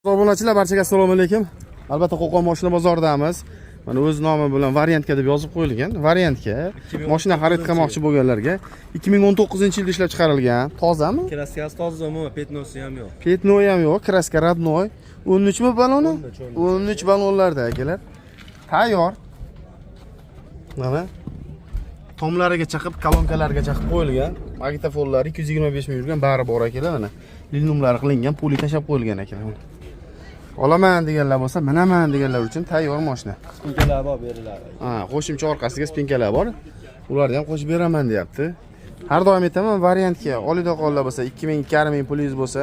Obunachilar, barchaga assalomu alaykum. Albatta Qo'qon mashina bozoridamiz. Mana o'z nomi bilan variantga deb yozib qo'yilgan. Variantga mashina xarid qilmoqchi bo'lganlarga 2019-yilda ishlab chiqarilgan. Tozami? Kraskasi tozami, petnosi ham yo'q. Petnoy ham yo'q, kraska radnoy. 13 mi baloni? 13 balonlarda akalar. Tayyor. Mana tomlariga chaqib, kolonkalariga chaqib qo'yilgan. Magnitofonlar 225 ming yurgan, bari bor akalar mana. Liniumlar qilingan, puli tashab qo'yilgan akalar. Olaman deganlar bo'lsa, minaman deganlar uchun tayyor mashina. Spinkalar bor beriladi. Qo'shimcha orqasiga spinkalar bor. Ularni ham qo'shib beraman deyapti. Har doim aytaman, variantga olida qollar bo'lsa, 2000-3000 pulingiz bo'lsa,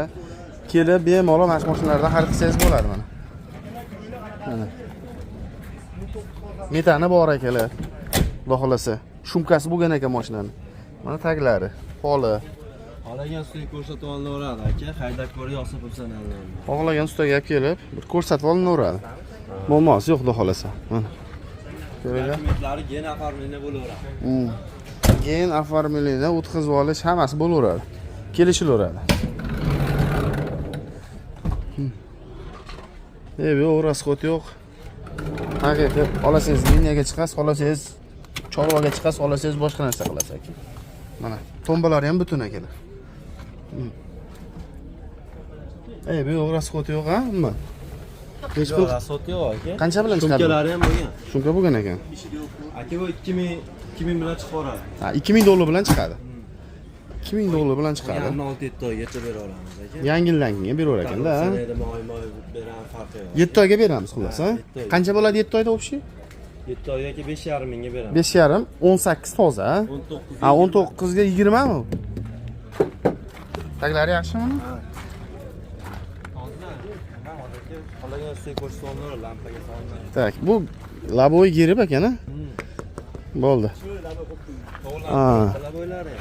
kelib bemalol mana shu mashinalardan xarid qilsangiz bo'ladi mana. Metani bor akalar. Xudo xolasa, shumkasi bo'lgan ekan mashinani. Mana taglari, poli. Xohlagan ustaga ko'rsatib olinaveradi aka, haydab ko'rib yoqsa pul sanaladi. Xohlagan ustaga olib kelib, bir ko'rsatib olinaveradi. Muammosi yo'q, xudo xolasa. Mana. Dokumentlari gen оформление bo'laveradi. Gen оформление, o'tkazib olish hammasi bo'laveradi. Kelishilaveradi. Yo'q, rasxot yo'q. Haqiqiy, olasangiz liniyaga chiqasiz, olasangiz chorvaga chiqasiz, olasangiz boshqa narsa qilasiz aka. Mana, tombalari ham butun akalar. Bu yo'q, rasxot yo'q, ha? Nima? Hech pul rasxot yo'q aka. Qancha bilan chiqadi? Shumkalari ham bo'lgan. Shumka bo'lgan ekan. Aka bu 2000 bilan chiqib boradi. $2000 bilan chiqadi. $2000 bilan chiqadi. Yarmi 6-7 oygacha bera olamiz aka. Yangilangan beraver ekanda. Sanayda moy beramiz, farqi yo'q. 7 oyga beramiz xullas, ha? Qancha bo'ladi 7 oyda o'pshi? 7 oyga 5,5 mingga beramiz. 5,5, 18 toza, ha? 19 ga 20 mi? Taglari yaxshimi? Xohlagan ustaga ko'rsatib olinaveradi, lampaga solinadi. Tak, bu laboy gerib ekan, ha? Bo'ldi. Laboylari.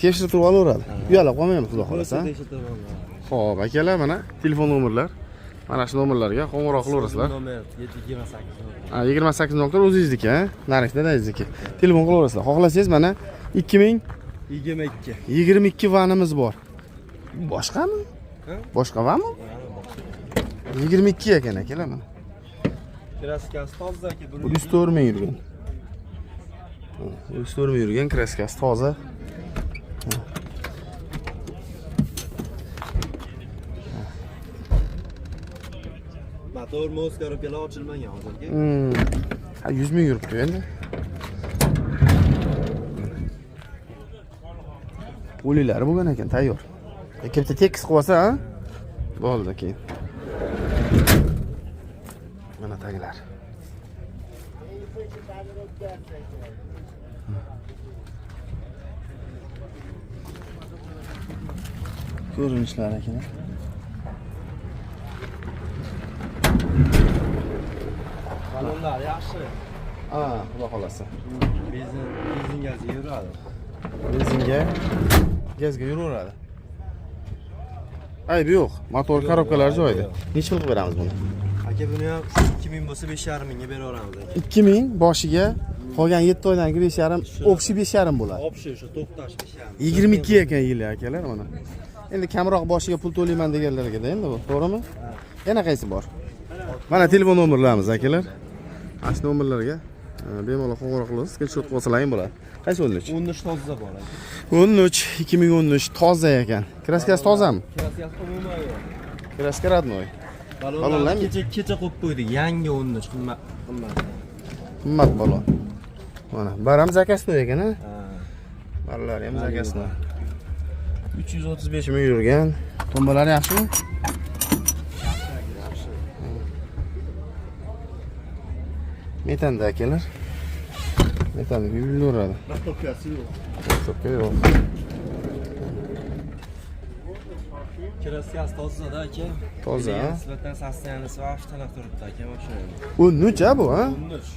Tekshirib turib olaveradi. Uyalib qolmaymiz, xudo xolasa. Tekshirib oladi. Xo'p, akalar, mana telefon nomerlar. Mana shu nomerlarga qo'ng'iroq qilaverasizlar. Nomer 728. 28 nokta o'zingizniki, ha? Narxda o'zingizniki. Telefon qilaverasizlar. Xohlasangiz mana 2022 vanimiz bor. Boshqami? Boshqa vanmi? 22 ekan akalar mana. Kraskasi toza aka, 104 ming yurgan. 104 ming yurgan kraskasi toza. Motor moskarokalar ochilmagan hozirga. 100 ming yuribdi endi. Pulilari bo'lgan ekan, tayyor. Ikkita tekis qilib olsa, ha? Bo'ldi keyin. Mana taglar. Ko'rinishlar ekan. Balonlar yaxshi. Xudo xolasa. Benzin gazga yuradi. Benzinga, gazga yuraveradi. Bu yo'q, motor korobkalari joyida. Necha pul qilib beramiz buni? Aka, buni ham 2000 bo'lsa 5,5 mingga beraveramiz aka. 2000 boshiga, qolgan 7 oydan 5,5, o'pshi 5,5 bo'ladi. O'pshi o'sha to'xtash 5,5. 22 ekan yili akalar mana. Endi kamroq boshiga pul to'layman deganlarga-da endi bu, to'g'rimi? Yana qaysi bor? Mana telefon nomerlarimiz akalar. Mana shu nomerlarga bemalol qo'ng'iroq qilasiz, screenshot qilsalaring bo'ladi. Qaysi 13? 13 toza bor aka. 13, 2013 toza ekan. Kraskasi tozami? Kraskasi umuman yo'q. Kraska radnoy. Balonlar kecha qo'yib qo'ydik, yangi 13 qimmat. Qimmat balon. Mana, baram zakasnoy ekan, ha? Ballar ham zakasnoy. 335 ming yurgan. Tombalari yaxshimi? Metanda akalar. Metanda yuvilaveradi. Rasxotkasi yo'q. Rasxotka yo'q. Kraskasi tozada aka. Toza. Nisbatan sostoyanisi va avtolar turibdi aka mashina. 13 ha bu, ha? 13.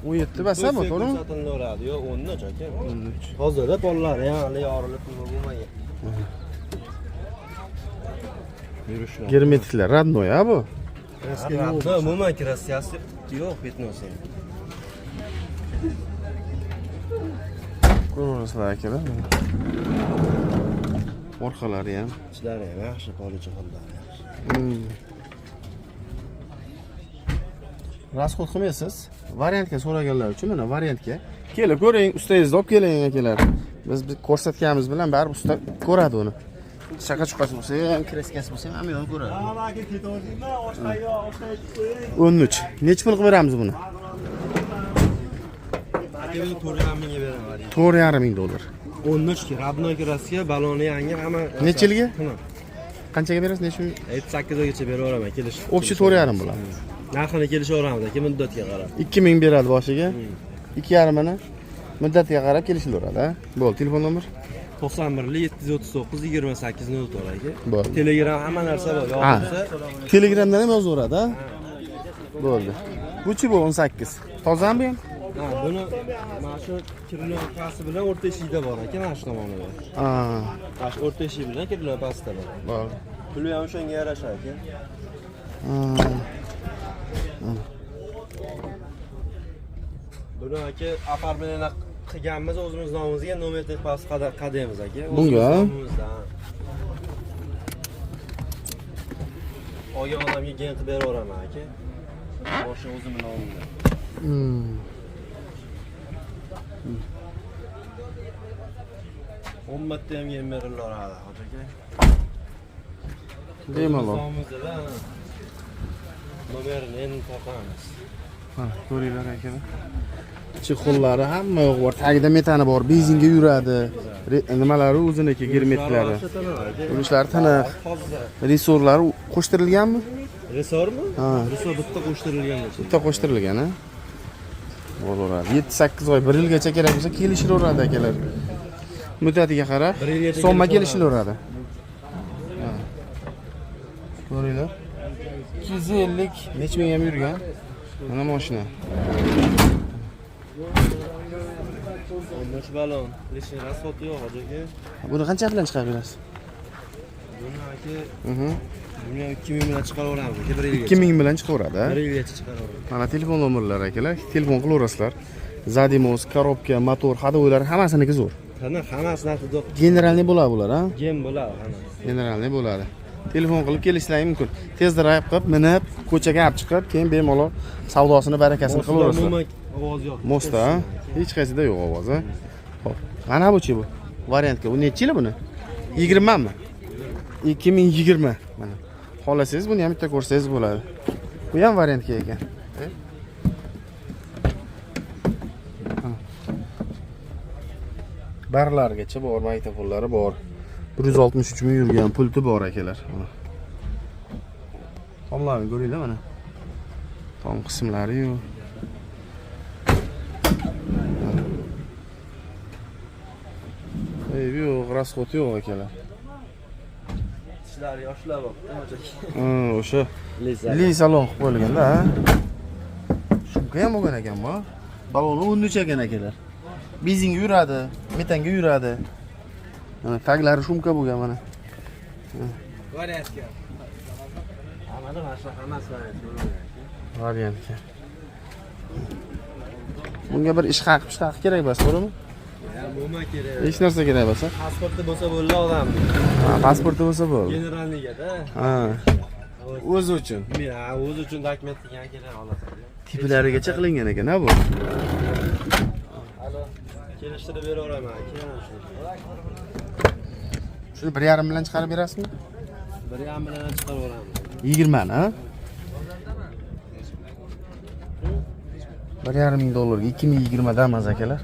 17 basa bu, to'g'rimi? Sotilaveradi, yo'q 13 aka. 13. Tozada bollari ham hali yorilib bo'lmagan. Yurishlar. Germetiklar radnoy ha bu. Kraska yo'q. Umuman kraskasi yo'q, petnosi. Ko'rasizlar akalar. Orqalari ham, ichlari ham yaxshi, policha hollari yaxshi. Rasxod qilmaysiz. Variantga so'raganlar uchun mana variantga kelib ko'ring, ustayingizni olib keling akalar. Biz ko'rsatganimiz bilan baribir usta ko'radi uni. Shaka chuqasi bo'lsa ham, kreskasi bo'lsa ham hamma ko'radi. 13. Necha pul qilib beramiz buni? 4,5 mingga beraman. 4,5 ming dollar. 13 ki, Rabnoy Rossiya, baloni yangi hamma. Necha yilga? Qanchaga berasiz? Necha? 8 oygacha beraveraman, kelish. Общий 4,5 bo'ladi. Narxini kelishaveramiz aka, muddatga qarab. 2000 beradi boshiga. 2,5 mini muddatga qarab kelishaveradi, ha? Bo'ldi, telefon nomer? 91 739 28 04 aka. Bo'ldi. Telegram hamma narsa bor. Yo'qsa, Telegramdan ham yozaveradi, ha? Bo'ldi. Buchi bu 18. Tozami bu ham? ha, buni mana shu kirlopasi bilan o'rta eshikda bor aka, mana shu tomonida. Ha, Mana shu o'rta eshik bilan kirlopasida bor. bo'ldi. Puli ham o'shanga yarasha aka. Buni aka apartmentlar qilganmiz, o'zimiz nomimizga nomer tepasi qadaymiz aka. Bunga? Olgan odamga gen qilib beraveraman aka. Boshi o'zimning nomimda. Ummatda ham gen berilaveradi aka. Bemalol. Nomimizda nomerini endi topamiz. Ha, ko'ringlar akalar. Chexollari hamma yo'q bor. Tagida metani bor, benzinga yuradi. Nimalari o'ziniki, germetlari. Urishlari tiniq. Resorlari qo'shtirilganmi? Resormi? Ha. Resor bitta qo'shtirilgan. Bitta qo'shtirilgan, ha? Bo'laveradi. 7-8 oy, 1 yilgacha kerak bo'lsa kelishaveradi akalar. Muddatiga qarab, so'mma kelishaveradi. Ha. Ko'ringlar. 250 necha ming ham yurgan. Mana mashina. Bosh balon, lekin rasxoti yo'q aka. Buni qancha bilan chiqarib berasiz? Buni aka, Mhm. buni 2000 bilan chiqaraveramiz aka, 1 yilga. 2000 bilan chiqaveradi, ha? 1 yilgacha chiqaraveramiz. Mana telefon nomerlari akalar, telefon qilaverasizlar. Zadimos, korobka, motor, hadovoylar hammasiniki zo'r. Qani hammasi narxida Generalniy bo'ladi bular, ha? gem bo'ladi hamma. Generalniy bo'ladi. Telefon qilib kelishlaring mumkin. Tezda rayib qilib, minib, ko'chaga olib chiqib, keyin bemalol savdosini, barakasini qilaverasizlar. Ovoz yo'q. Mosta, ha? Hech qaysida yo'q ovoz, ha? Xo'p. Mana buchi bu. Variantga. Bu necha yil buni? 20 mi? 2020. Mana. Xolasangiz buni ham bitta ko'rsangiz bo'ladi. Bu ham variantga ekan. Barlargacha bor, maktafonlari bor. 163 ming yurgan pulti bor akalar. Mana. Tomlarni ko'ringlar mana. Tom qismlari yo'q. Yo'q, rasxot yo'q akalar. Tishlari yoshlar bor. O'sha li salon qilib qo'yilganda, ha? Shunga ham bo'lgan ekan bu. Baloni 13 ekan akalar. Benzinga yuradi, metanga yuradi. Mana taglari shumka bo'lgan mana. Variantga. Hamma hammasi Variantga. Bunga bir ish haqi kerak emas, to'g'rimi? Nima kerak? Hech narsa kerak emas. Pasporti bo'lsa bo'ldi odamni. Ha, pasporti bo'lsa bo'ldi. Generalnigada. Ha. O'zi uchun. Ha, o'zi uchun dokument degan kerak olasiz. Tiplarigacha qilingan ekan, ha bu. Hali kelishtirib beraveraman aka. Shuni 1,5 bilan chiqarib berasizmi? 1,5 bilan chiqaraveramiz. 20 ni, ha? 1,5 ming dollarga 2020 damas akalar.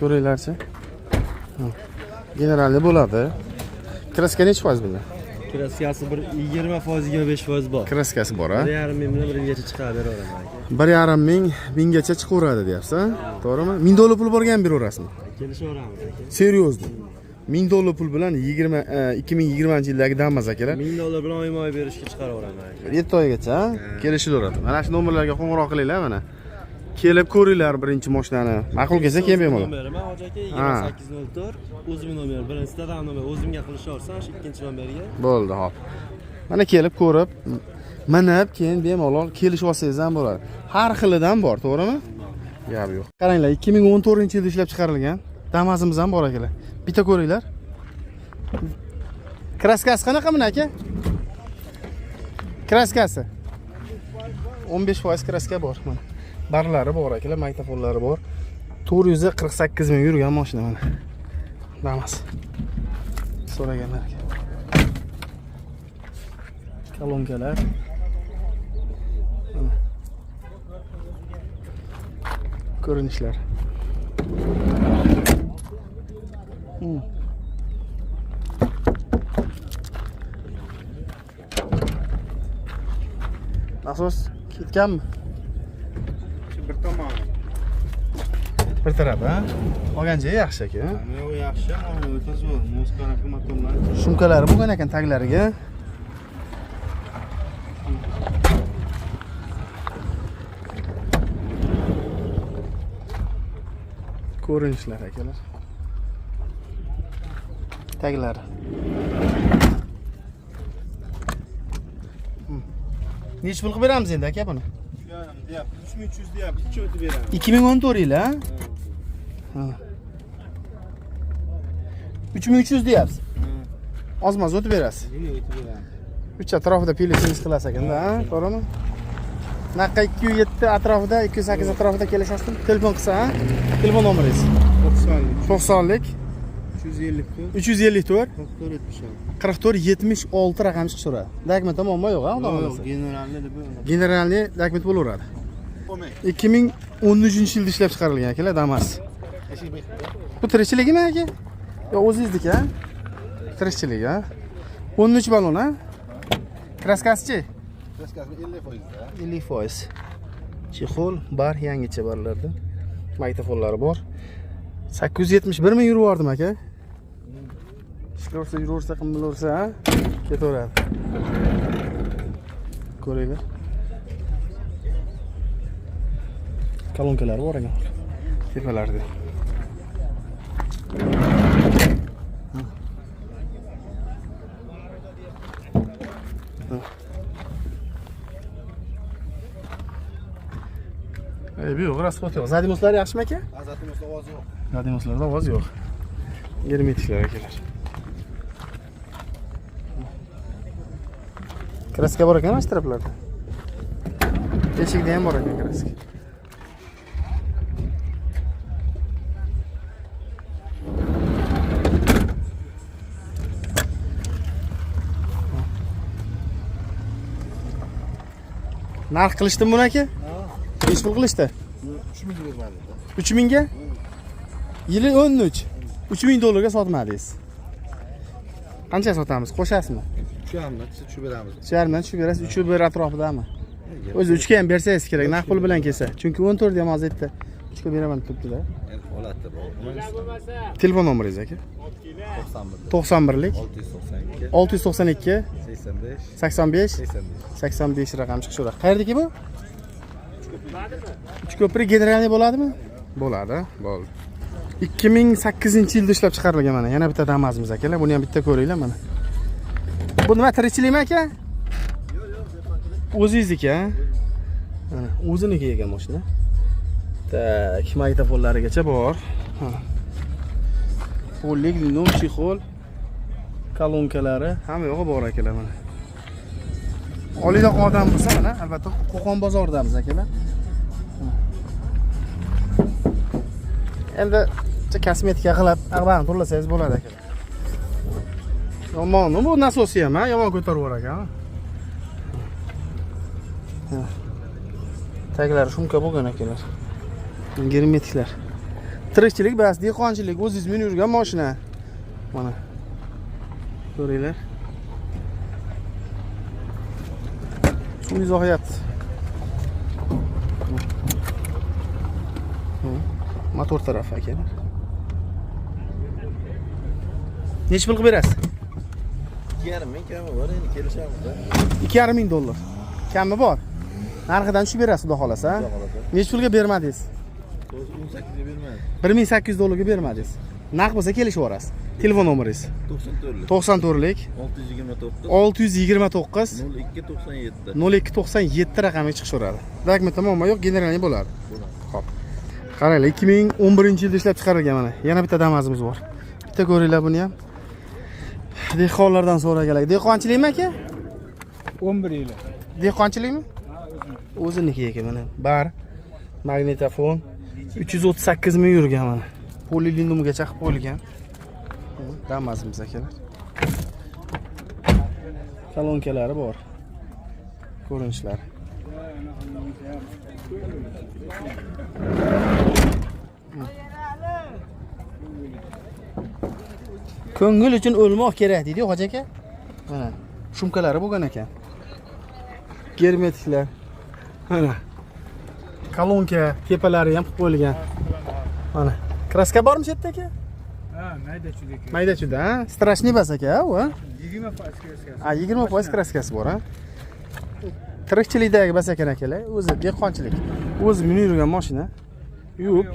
Ko'ringlarchi. Generalniy bo'ladi. Kraska necha foiz bunda? Kraskasi bir 20% 25% bor. Kraskasi bor, ha? 1,5 ming bilan 1 yilgacha chiqarib beraveraman aka. 1,5 ming 1000 gacha chiqaveradi deyapsiz, ha? To'g'rimi? 1000 dollar pul borgan beraverasizmi? Kelishaveramiz aka. Seriozmi? 1000 dollar pul bilan 2020-yildagi damas akalar. 1000 dollar bilan oyma-oy berishga chiqaraveraman aka. 7 oygacha, ha? Kelishilaveradi. Mana shu nomerlarga qo'ng'iroq qilinglar mana. Kelib ko'ringlar birinchi mashinani. Ma'qul kelsa keyin bemalol. Nomerim aka 2804. O'zimning nomer, birinchisi dadam nomer. O'zimga qilishaversan, shu ikkinchi nomerga. Bo'ldi, hop. Mana kelib ko'rib, minib, keyin bemalol kelishib olsangiz ham bo'ladi. Har xilidan bor, to'g'rimi? Gap yo'q. Qaranglar, 2014-yilda ishlab chiqarilgan. Damazimiz ham bor akalar. Bitta ko'ringlar. Kraskasi qanaqa buni aka? Kraskasi 15% kraska bor mana. Barlari bor akalar, magnitofonlari bor. 448 ming yurgan mashina mana. Damas. So'raganlarga. Kolonkalar. Ko'rinishlar. Nasos ketganmi? Bir tomoni. Bir taraf, ha? Olganja yaxshi aka. Yo'q, yaxshi, ammo o'ta zo'r. Muzqanaqi motorlar. Shumkalari bo'lgan ekan taglariga. Ko'rinishlar akalar. Taglari. Nech pul qilib beramiz endi aka buni? Deyapti, 3300 deyapti. Necha o'tib beramiz? 2014 yili, ha? Ha. 3300 deyapsiz. Ozmoz o'tib berasiz. Yine o'tib beramiz. 3 atrofida pilisiniz qilasiz ekanda, ha? To'g'rimi? Naqa 207 atrofida, 208 atrofida kelishasizmi? Telefon qilsa, ha? Telefon nomeringiz 90lik 354 44 76 raqam chiqib turadi. Dokument tomonmi yo'q, ha? Yo'q, generalni deb. Generalniy dokument bo'laveradi. 2013-yilda ishlab chiqarilgan akalar, Damas. Bu tirikchiligimi aka? Yo, o'zingizniki, ha? Tirikchilik, ha? 13 balon, ha? Kraskasi-chi? Kraskasi 50%. 50%. Chexol bar yangicha barlarda. Magnitofonlari bor. 871 ming yuraverdim aka. Ishlarsa yuraversa, qimmilaversa, ha? Ketaveradi. Ko'ringlar. Kolonkalari bor ekan. Tepalarida. Bu yo'q, rasxod yo'q. Zadimoslar yaxshimi aka? Zadimoslar ovoz yo'q. Zadimoslarda ovoz yo'q. Germetiklar akalar. Kraska bor ekan mana taraflarda. Eshikda ham bor ekan kraska. Narx qilishdimi buni aka? Nech pul qilishdi? 3000 bermadi. 3000 ga? Yili 13. 3000 dollarga sotmadingiz. Qancha sotamiz? Qo'shasizmi? 3,5 tushib beramiz. 3,5 tushib berasiz, 3,1 atrofidami? O'zi 3 ga ham bersangiz kerak, naqd pul bilan kelsa. Chunki 14 ham hozirda 3 ga beraman deb turibdilar. Endi holatda bor. Telefon nomeringiz aka? 91lik 692 85 85 raqam chiqishi kerak. Qayerdagi bu? Uchko'prik generalniy bo'ladimi? Bo'ladi, bo'ldi. 2008-yilda ishlab chiqarilgan mana. Yana bitta Damas'imiz akalar. Buni ham bitta ko'ringlar mana. Bu nima tirikchilikmi aka? Yo'q, o'zingizniki, ha? Mana o'ziniki ekan mashina. Tak, magnitofonlarigacha bor. Pollik, linom, chexol, kolonkalari hamma yo'g'i bor akalar mana. Oliyda odam bo'lsa mana, albatta Qo'qon bozoridamiz akalar. Endi kosmetika qilib, ag'dan turlasangiz bo'ladi akalar. Yomonmi bu nasosi ham, ha? Yomon ko'tarib yurar ekan. Taglari shumka bo'lgan akalar. Germetiklar. Tirikchilik bas, dehqonchilik, o'zingiz minib yurgan mashina. Mana. Ko'ringlar. Suvingiz oqyapti. Motor tarafi akalar. Nech pul qilib berasiz? 2,5 ming kami bor, endi kelishamiz. 2,5 ming dollar. Kami bor. Narxidan tushib berasiz, xudo xolasa. Nech pulga bermadingiz? 18 ga bermadi. 1800 dollarga bermadingiz. Naq bo'lsa kelishib yuborasiz. Telefon nomeringiz 94lik 629 0297 0297 raqamiga chiqishaveradi. Dokument tamommi yo'q, generalniy bo'ladi. Xo'p. Qaranglar, 2011-yilda ishlab chiqarilgan mana. Yana bitta Damas'imiz bor. Bitta ko'ringlar buni ham. Dehqonlardan so'raganlar. Dehqonchilikmi aka? 11 yil. Dehqonchilikmi? O'ziniki ekan mana. Bar, magnitofon 338 ming yurgan mana. Polilinumgacha qilib qo'yilgan. Damazimiz akalar. Kolonkalari bor. Ko'rinishlari. Ko'ngil uchun o'lmoq kerak deydi hoji aka. Mana shumkalari bo'lgan ekan. Germetiklar. Mana. Kolonka tepalari ham qilib qo'yilgan. Mana. Kraska bormi shu yerda aka? Ha, mayda-chuda. Mayda-chuda, ha? Strashniy bas aka, u, ha? 20% kraskasi. Ha, 20% kraskasi bor, ha? Tirikchilikdagi bas ekan akalar, o'zi dehqonchilik. O'zi minib yurgan mashina. Yuvib,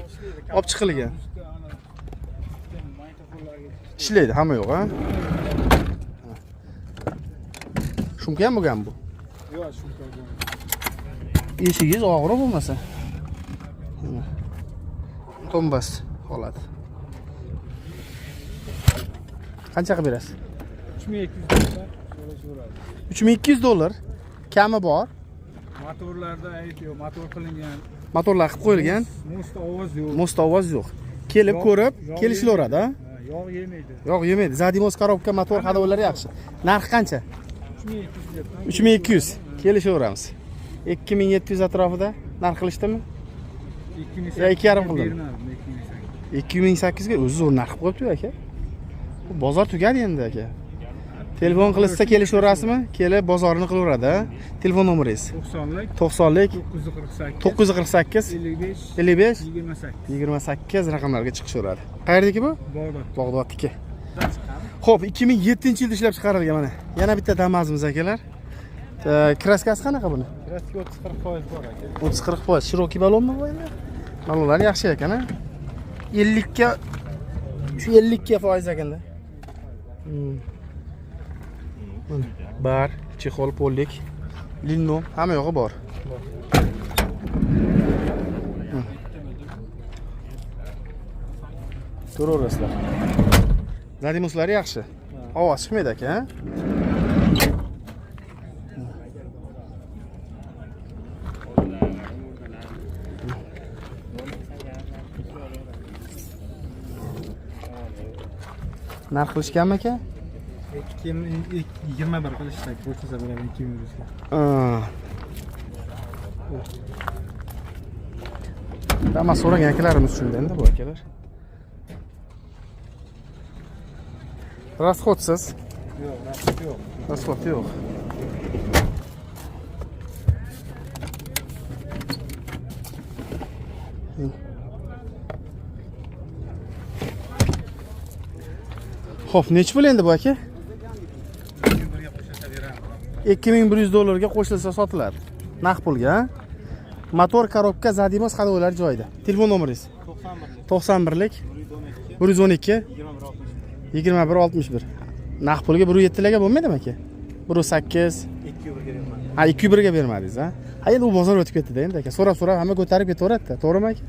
olib chiqilgan. Ishlaydi, hamma yo'q, ha? Shumka ham bo'lgan bu. Yo'q, shumka bo'lgan. Eshigingiz og'ir bo'lmasa. Tombas holat. Qancha qilib berasiz? 3200 dollar. 3200 dollar. Kami bor. Motorlarda ayt yo'q, motor qilingan. Motorlar qilib qo'yilgan. Most ovoz yo'q. Most ovoz yo'q. Kelib ko'rib, kelishilaveradi, ha? Yog' yemaydi. Yo'q, yemaydi. Zadimos korobka motor hadavlari yaxshi. Narxi qancha? 3200. 3200. Kelishaveramiz. 2700 atrofida narx qilishdimi? 2008. Ya 2,5 qildim. 2800 ga o'zi zo'r narx qo'yibdi aka. Bu bozor tugadi endi aka. Telefon qilsa kelishaverasizmi? Kelib bozorini qilaveradi. Telefon nomeringiz? 90lik 90lik 948 948 55 55 28. 28 raqamlarga chiqishaveradi. Qayerdagi bu? Bog'dod. Bog'dodniki. Xo'p, 2007-yilda ishlab chiqarilgan mana. Yana bitta Damazimiz akalar. Kraskasi qanaqa buni? Kraska 30-40% bor aka. 30-40%. Shiroki balonmi bu endi? Balonlar yaxshi ekan, ha? 50 ga shu 50 ga foiz ekanda. Bar, chexol, pollik, linno, hamma yo'g'i bor. Ko'raverasizlar. Zadimuslari yaxshi. Ovoz chiqmaydi aka, ha? Narx qilishganmi aka? 21 qilishsak, bo'lsa beradi 200 ga. Tamam, so'ragan akalarimiz shunda endi bu akalar. Расходsiz. Yo'q, rasxod yo'q. Расход yo'q. Xo'p, nech pul endi bu aka? 2100 dollarga qo'shilsa sotiladi. Naq pulga, ha? Motor, korobka, zadimos hadavlar joyida. Telefon nomeringiz? 91lik 112 2161. Naq pulga 107 larga bo'lmaydimi aka? 108 Ha, 201 ga bermadingiz, ha? Ha, endi u bozor o'tib ketdi-da endi aka. So'rab hamma ko'tarib ketaveradi-da, to'g'rimi aka?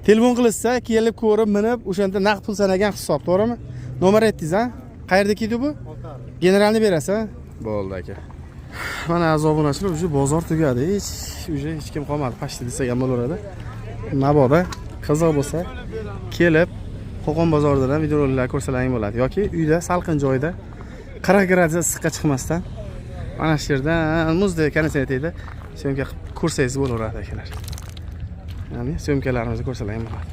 Telefon qilsa, kelib ko'rib, minib, o'shanda naq pul sanagan hisob, to'g'rimi? Nomer aytdingiz, ha? Qayerda keldi bu? Generalni berasiz, ha? Bo'ldi aka. Mana azobunachilar, o'sha bozor tugadi. Hech kim qolmadi. Pashti desak ham bo'laveradi. Mabodo qiziq bo'lsa, kelib Qo'qon bozoridan ham videoroliklar ko'rsalaring bo'ladi yoki uyda salqin joyda 40 gradus issiqqa chiqmasdan mana shu yerdan muzdek konditsionerda syomka qilib ko'rsangiz bo'laveradi akalar. Ya'ni syomkalarimizni ko'rsalaring bo'ladi.